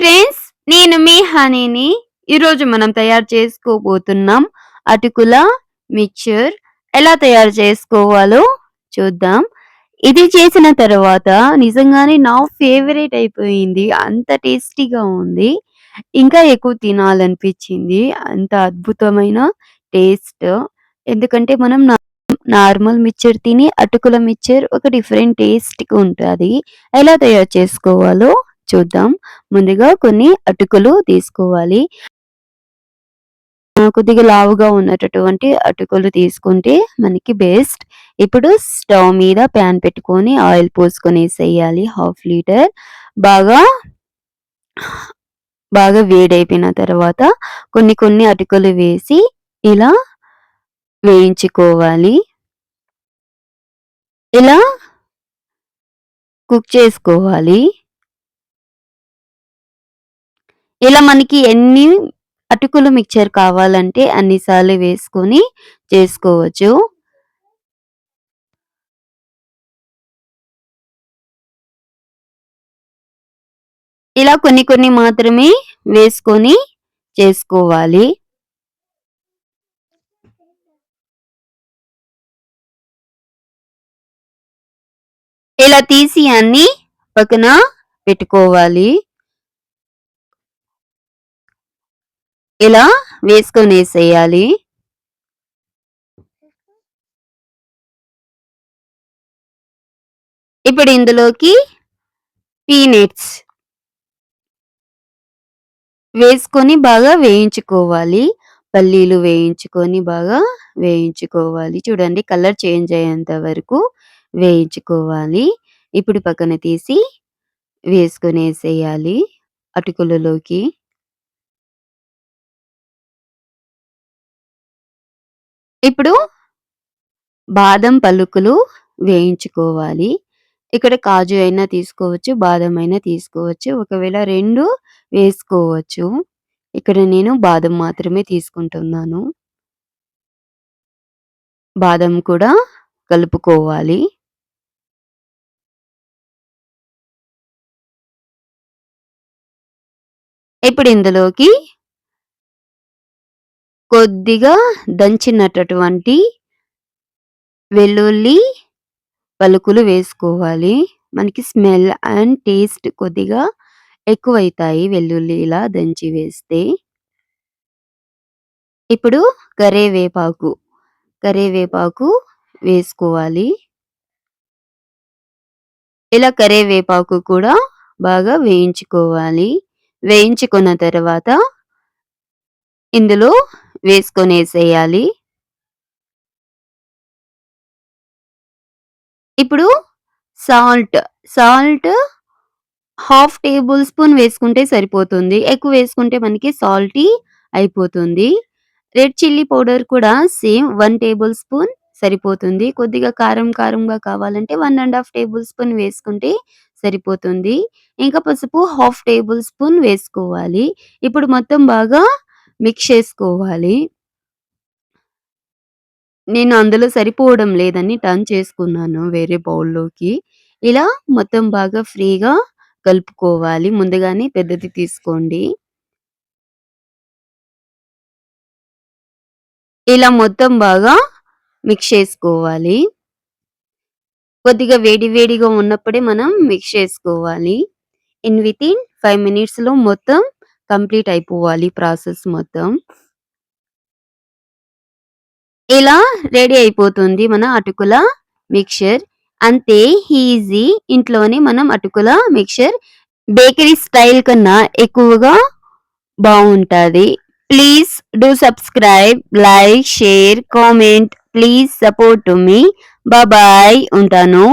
Friends, నేను మీ హనీని. ఈరోజు మనం తయారు చేసుకోబోతున్నాం అటుకుల మిక్చర్. ఎలా తయారు చేసుకోవాలో చూద్దాం. ఇది చేసిన తర్వాత నిజంగానే నా ఫేవరెట్ అయిపోయింది. అంత టేస్టీగా ఉంది. ఇంకా ఎక్కువ తినాలనిపించింది. అంత అద్భుతమైన టేస్ట్. ఎందుకంటే మనం నార్మల్ మిక్చర్ తిని అటుకుల మిక్చర్ ఒక డిఫరెంట్ టేస్ట్‌గా ఉంటది. ఎలా తయారు చేసుకోవాలో చూద్దాం. ముందుగా కొన్ని అటుకులు తీసుకోవాలి. కొద్దిగా లావుగా ఉన్నటటువంటి అటుకులు తీసుకుంటే మనకి బెస్ట్. ఇప్పుడు స్టవ్ మీద పాన్ పెట్టుకొని ఆయిల్ పోసుకొనేసేయాలి. హాఫ్ లీటర్ బాగా బాగా వేడైపోయిన తర్వాత కొన్ని కొన్ని అటుకులు వేసి ఇలా వేయించుకోవాలి. ఇలా కుక్ చేసుకోవాలి. ఇలా మనకి ఎన్ని అటుకులు మిక్చర్ కావాలంటే అన్ని సార్లు వేసుకొని చేసుకోవచ్చు. ఇలా కొన్ని కొన్ని మాత్రమే వేసుకొని చేసుకోవాలి. ఇలా తీసి అన్ని పక్కన పెట్టుకోవాలి. ఇలా వేసుకొనేసేయాలి. ఇప్పుడు ఇందులోకి పీనట్స్ వేసుకొని బాగా వేయించుకోవాలి. పల్లీలు వేయించుకొని బాగా వేయించుకోవాలి. చూడండి, కలర్ చేంజ్ అయ్యేంత వరకు వేయించుకోవాలి. ఇప్పుడు పక్కన తీసి వేసుకొనేసేయాలి అటుకులలోకి. ఇప్పుడు బాదం పలుకులు వేయించుకోవాలి. ఇక్కడ కాజు అయినా తీసుకోవచ్చు, బాదం అయినా తీసుకోవచ్చు. ఒకవేళ 2 వేసుకోవచ్చు. ఇక్కడ నేను బాదం మాత్రమే తీసుకుంటున్నాను. బాదం కూడా కలుపుకోవాలి. ఇప్పుడు ఇందులోకి కొద్దిగా దంచినటువంటి వెల్లుల్లి పలుకులు వేసుకోవాలి. మనకి స్మెల్ అండ్ టేస్ట్ కొద్దిగా ఎక్కువైతాయి వెల్లుల్లి ఇలా దంచి వేస్తే. ఇప్పుడు కరివేపాకు వేసుకోవాలి. ఇలా కరివేపాకు కూడా బాగా వేయించుకోవాలి. వేయించుకున్న తర్వాత ఇందులో వేసుకొనేసేయాలి. ఇప్పుడు సాల్ట్ హాఫ్ టేబుల్ స్పూన్ వేసుకుంటే సరిపోతుంది. ఎక్కువ వేసుకుంటే మనకి సాల్టీ అయిపోతుంది. రెడ్ చిల్లీ పౌడర్ కూడా సేమ్ 1 టేబుల్ స్పూన్ సరిపోతుంది. కొద్దిగా కారంగా కావాలంటే 1 ½ టేబుల్ స్పూన్ వేసుకుంటే సరిపోతుంది. ఇంకా పసుపు హాఫ్ టేబుల్ స్పూన్ వేసుకోవాలి. ఇప్పుడు మొత్తం బాగా మిక్స్ చేసుకోవాలి. నేను అందులో సరిపోవడం లేదని టర్న్ చేసుకున్నాను వేరే బౌల్‌లోకి. ఇలా మొత్తం బాగా ఫ్రీగా కలుపుకోవాలి. ముందుగానే పెద్దది తీసుకోండి. ఇలా మొత్తం బాగా మిక్స్ చేసుకోవాలి. కొద్దిగా వేడిగా ఉన్నప్పుడే మనం మిక్స్ చేసుకోవాలి. వితిన్ 5 మినిట్స్‌లో మొత్తం కంప్లీట్ అయిపోవాలి ప్రాసెస్ మొత్తం. ఇలా రెడీ అయిపోతుంది మన అటుకుల మిక్చర్. అంతే ఈజీ. ఇంట్లోనే మనం అటుకుల మిక్చర్ బేకరీ స్టైల్ కన్నా ఎక్కువగా బావుంటది. Please do subscribe, like, share, comment. Please support to me. Bye. ఉంటాను.